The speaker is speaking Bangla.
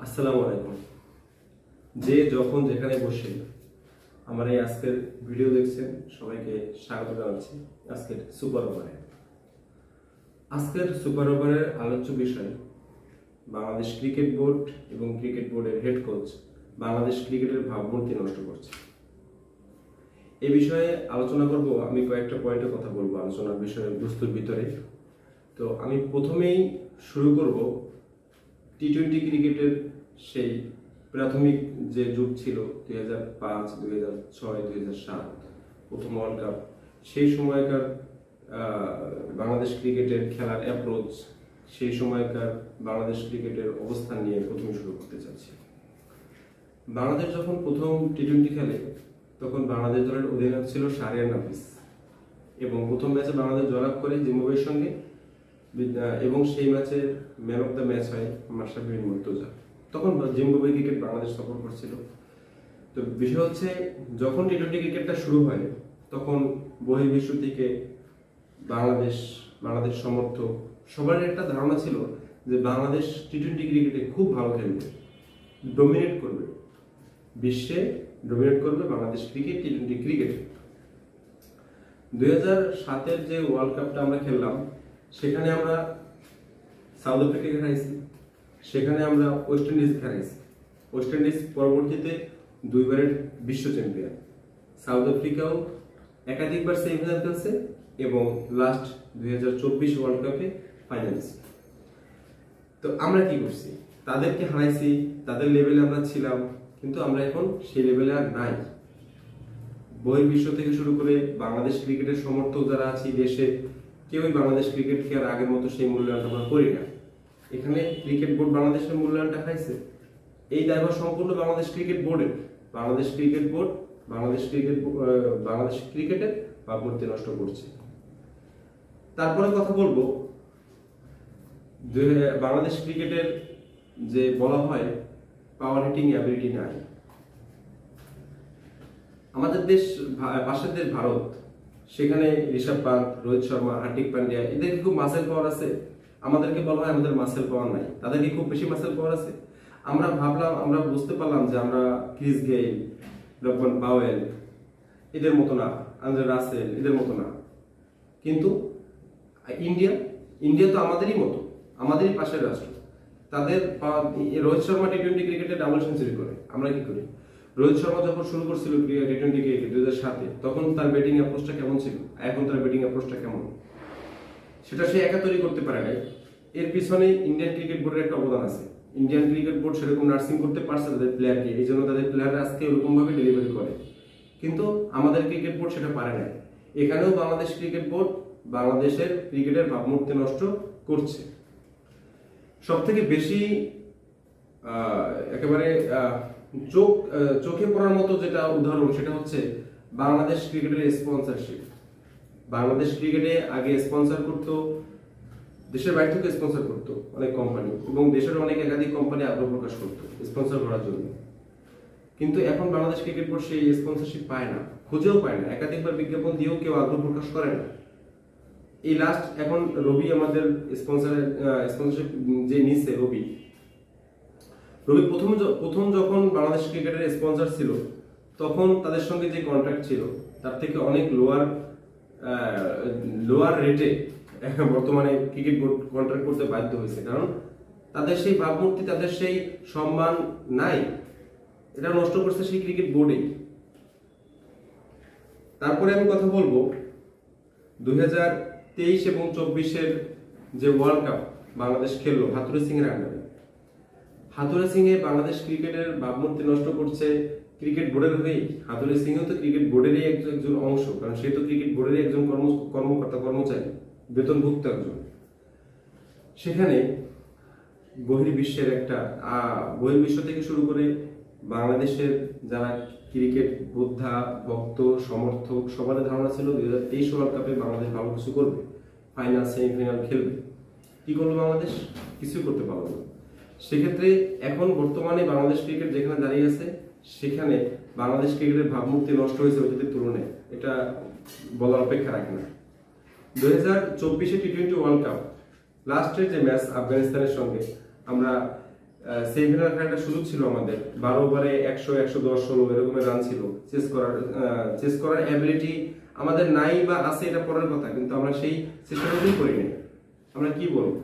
আসসালামু আলাইকুম। যে যখন যেখানে বসে আমার এই আজকের ভিডিও দেখছেন সবাইকে স্বাগত জানাচ্ছি। আজকের সুপার ওভারের আলোচ্য বিষয় বাংলাদেশ ক্রিকেট বোর্ড এবং ক্রিকেট বোর্ডের হেড কোচ বাংলাদেশ ক্রিকেটের ভাবমূর্তি নষ্ট করছে। এই বিষয়ে আলোচনা করব। আমি কয়েকটা পয়েন্টে কথা বলবো আলোচনার বিষয়ে বস্তুর ভিতরে। তো আমি প্রথমেই শুরু করব টি-20 ক্রিকেটের সেই প্রাথমিক যে যুগ ছিল 2005, 2006, 2007 প্রথম ওয়ার্ল্ড কাপ, সেই সময়কার বাংলাদেশ ক্রিকেটের খেলার অ্যাপ্রোচ, সেই সময়কার বাংলাদেশ ক্রিকেটের অবস্থান নিয়ে প্রথমে শুরু করতে চাচ্ছি। বাংলাদেশ যখন প্রথম টি-20 খেলে তখন বাংলাদেশ দলের অধিনায়ক ছিল শাহরিয়ার নাফিস এবং প্রথম ম্যাচে বাংলাদেশ জয়লাভ করে জিম্বাবুয়ের সঙ্গে এবং সেই ম্যাচের ম্যান অফ দ্য ম্যাচ হয় মাশরাফি বিন মুর্তজা। তখন জিম্বাবুয়ে ক্রিকেট বাংলাদেশ সফর করছিল। তো বিষয় হচ্ছে যখন টি-20 ক্রিকেটটা শুরু হয় তখন বহির্বিশ্ব থেকে বাংলাদেশ সমর্থক সবার একটা ধারণা ছিল যে বাংলাদেশ টি-20 ক্রিকেটে খুব ভালো খেলবে, ডোমিনেট করবে, বিশ্বে ডোমিনেট করবে বাংলাদেশ ক্রিকেট টি-20 ক্রিকেটে। 2007-এর যে ওয়ার্ল্ড কাপটা আমরা খেললাম সেখানে আমরা সাউথ আফ্রিকাকে হারাইছি, সেখানে আমরা ওয়েস্ট ইন্ডিজকে হারাইছি। ওয়েস্ট ইন্ডিজ পরবর্তীতে দুইবারের বিশ্ব চ্যাম্পিয়ন, সাউথ আফ্রিকাও একাধিকবার সেমিফাইনাল খেলছে এবং লাস্ট 2024 ওয়ার্ল্ড কাপে ফাইনালিস্ট। তো আমরা কি করছি? তাদেরকে হারাইছি, তাদের লেভেলে আমরা ছিলাম, কিন্তু আমরা এখন সেই লেভেলে আর নাই। বহির্বিশ্ব থেকে শুরু করে বাংলাদেশ ক্রিকেটের সমর্থক যারা আছি দেশে, কেউই বাংলাদেশ ক্রিকেটকে আর আগের মতো সেই মূল্যায়নটা আমরা করি না। এখানে ক্রিকেট বোর্ড বাংলাদেশের মূল্যায়নটা খাইছে, এই দায়ভার সম্পূর্ণ বাংলাদেশ ক্রিকেট বোর্ডের। বাংলাদেশ ক্রিকেট বোর্ড বাংলাদেশ ক্রিকেটের ভাবমূর্তি নষ্ট করছে। তারপরে কথা বলবো বাংলাদেশ ক্রিকেটের যে বলা হয় পাওয়ার হিটিং অ্যাবিলিটি নাই। আমাদের দেশ পাশের দেশ ভারত, সেখানে ঋষভ পান্ত, রোহিত শর্মা, হার্দিক পান্ডিয়া, এদের খুব মাসেল পাওয়ার আছে। আমাদেরকে বলা হয় আমাদের মাসেল পাওয়ার নাই, তাদের কি খুব বেশি মাসেল পাওয়ার আছে? আমরা বুঝতে পারলাম যে আমরা ক্রিস গেইল, রবমান পাওয়েল এদের মতো না, আন্দ্রে রাসেল এদের মতো না। কিন্তু ইন্ডিয়া তো আমাদেরই মতো, আমাদেরই পাশের রাষ্ট্র। তাদের রোহিত শর্মা টি-20 ক্রিকেটে ডাবল সেঞ্চুরি করে, আমরা কি করি? রোহিত শর্মা যখন শুরু করছিল টি-20 ক্রিকেট 2007-এ, তখন তার ব্যাটিং অ্যাপ্রোচটা কেমন ছিল, এখন তার ব্যাটিং অ্যাপ্রোচটা কেমন, সেটা সে একা তৈরি করতে পারে নাই। এর পিছনে ইন্ডিয়ান ক্রিকেট বোর্ডের একটা অবদান আছে। ইন্ডিয়ান ক্রিকেট বোর্ড সেরকম নার্সিং করতে পারছে তাদের প্লেয়ারকে, এই জন্য তাদের প্লেয়াররা আজকে ওরকম ভাবে ডেলিভারি করে। কিন্তু আমাদের ক্রিকেট বোর্ড সেটা পারে নাই। এখানেও বাংলাদেশ ক্রিকেট বোর্ড বাংলাদেশের ক্রিকেটের ভাবমূর্তি নষ্ট করছে। সব থেকে বেশি একেবারে চোখে পড়ার মতো যেটা উদাহরণ, সেটা হচ্ছে বাংলাদেশ ক্রিকেটের স্পন্সরশিপ। বাংলাদেশ ক্রিকেটে আগে স্পন্সর করতো, দেশের বাইরে থেকে স্পন্সর করতো অনেক কোম্পানি, এবং দেশের অনেক একাধিক কোম্পানি আগ্রহ প্রকাশ করতো স্পন্সর করার জন্য। কিন্তু এখন বাংলাদেশ ক্রিকেট বোর্ড সেই স্পন্সরশিপ পায় না, খুঁজেও পায় না, একাধিকবার বিজ্ঞাপন দিয়েও কেউ আগ্রহ প্রকাশ করে না। এই লাস্ট এখন রবি আমাদের স্পন্সরশিপ যে নিচ্ছে, রবি প্রথম যখন বাংলাদেশ ক্রিকেটের স্পন্সর ছিল তখন তাদের সঙ্গে যে কন্ট্রাক্ট ছিল তার থেকে অনেক লোয়ার রেটে বর্তমানে ক্রিকেট বোর্ড কন্ট্রাক্ট করতে বাধ্য হয়েছে, কারণ তাদের সেই ভাবমূর্তি, তাদের সেই সম্মান নাই। এটা নষ্ট করছে সেই ক্রিকেট বোর্ডেই। তারপরে আমি কথা বলবো 2023 এবং 2024-এর যে ওয়ার্ল্ড কাপ বাংলাদেশ খেললো হাথুরু সিং এর আন্ডারে। হাথুরু সিং এ বাংলাদেশ ক্রিকেটের ভাবমূর্তি নষ্ট করছে ক্রিকেট বোর্ডের হয়েই। হাথুরু সিংও তো ক্রিকেট বোর্ডেরই একজন অংশ, কারণ সে তো ক্রিকেট বোর্ডেরই একজন কর্মচারী, বেতনভুক্ত একজন। সেখানে বহির্বিশ্ব থেকে শুরু করে বাংলাদেশের যারা ক্রিকেট যোদ্ধা, ভক্ত, সমর্থক, সবার ধারণা ছিল 2023 ওয়ার্ল্ড কাপে বাংলাদেশ ভালো কিছু করবে, ফাইনাল সেমিফাইনাল খেলবে। কি করলো বাংলাদেশ? কিছুই করতে পারলো না। সেক্ষেত্রে এখন বর্তমানে বাংলাদেশ ক্রিকেট যেখানে দাঁড়িয়ে আছে, সেখানে বাংলাদেশ ক্রিকেটের ভাবমূর্তি নষ্ট হয়েছে অতীতের তুলনায়, এটা বলার অপেক্ষা রাখে না। 2024-এ টি-20 ওয়ার্ল্ড কাপ লাস্টের যে ম্যাচ আফগানিস্তানের সঙ্গে, আমরা সেমিফাইনাল খেলার একটা সুযোগ ছিল আমাদের, 12 ওভারে 100 110 16 এরকমের রান ছিল, চেস করার অ্যাবিলিটি আমাদের নাই বা আছে এটা পরের কথা, কিন্তু আমরা সেই চেষ্টাটাই করিনি। আমরা কি বলবো?